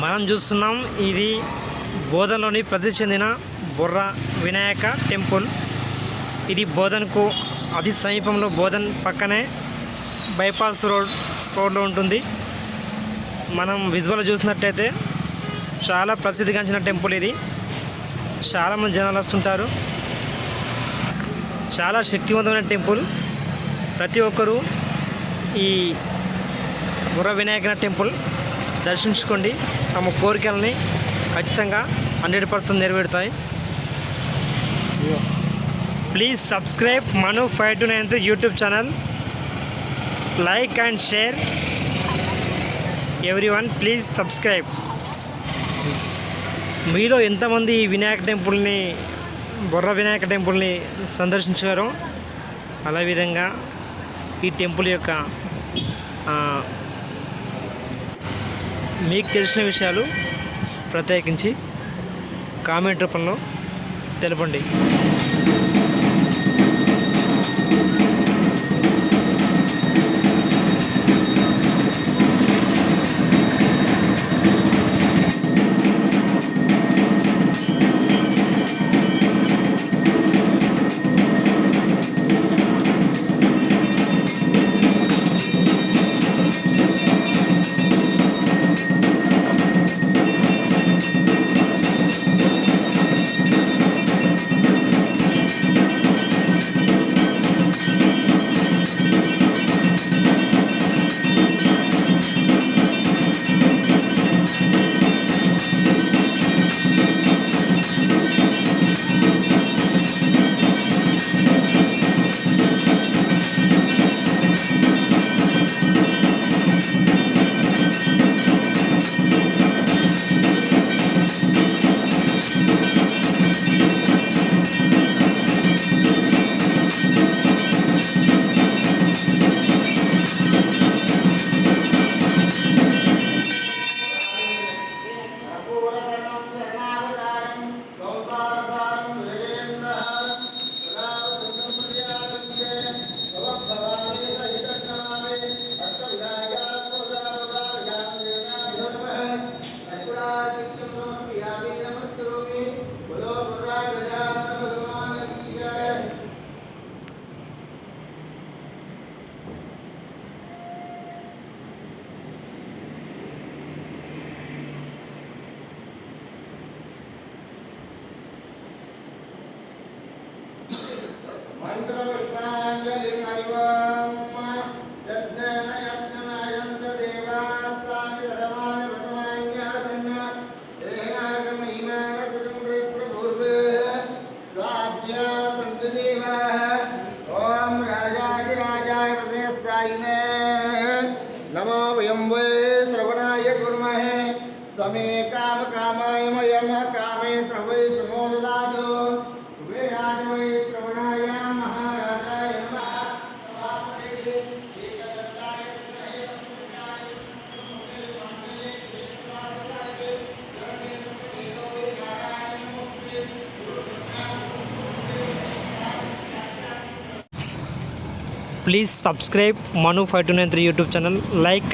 మనం చూస్తున్నాం ఇది బోధన్లోని ప్రసిద్ధి చెందిన బుర్ర వినాయక టెంపుల్. ఇది బోధన్కు అతి సమీపంలో, బోధన్ పక్కనే బైపాస్ రోడ్లో ఉంటుంది. మనం విజువల్ చూసినట్టయితే చాలా ప్రసిద్ధిగాంచిన టెంపుల్ ఇది. చాలామంది జనాలు వస్తుంటారు. చాలా శక్తివంతమైన టెంపుల్. ప్రతి ఒక్కరూ ఈ బుర్ర వినాయక టెంపుల్ దర్శించుకోండి. తమ కోరికల్ని ఖచ్చితంగా 100% నెరవేరుతాయి. Please subscribe Manu 5293 YouTube channel. Like and share everyone. Please subscribe. మీలో ఎంతమంది ఈ వినాయక టెంపుల్ని, బుర్ర వినాయక టెంపుల్ని సందర్శించారో, అలా విధంగా ఈ టెంపుల్ యొక్క మీకు తెలిసిన విషయాలు ప్రత్యేకించి కామెంట్ రూపంలో తెలపండి. नमो वयं वै श्रवणाय कुर्महे समे काम कामाय मयम कामे सर्वै श्रवो ददातु वे आज वै श्रवणाय महाराजाय नमः स्वास्ति एकदन्ताय कृष्णाय कृष्णाय नमोते वामने कृष्णाय जरणे नीलो नारायण मुक्ति please subscribe Manu 5293 YouTube channel. Like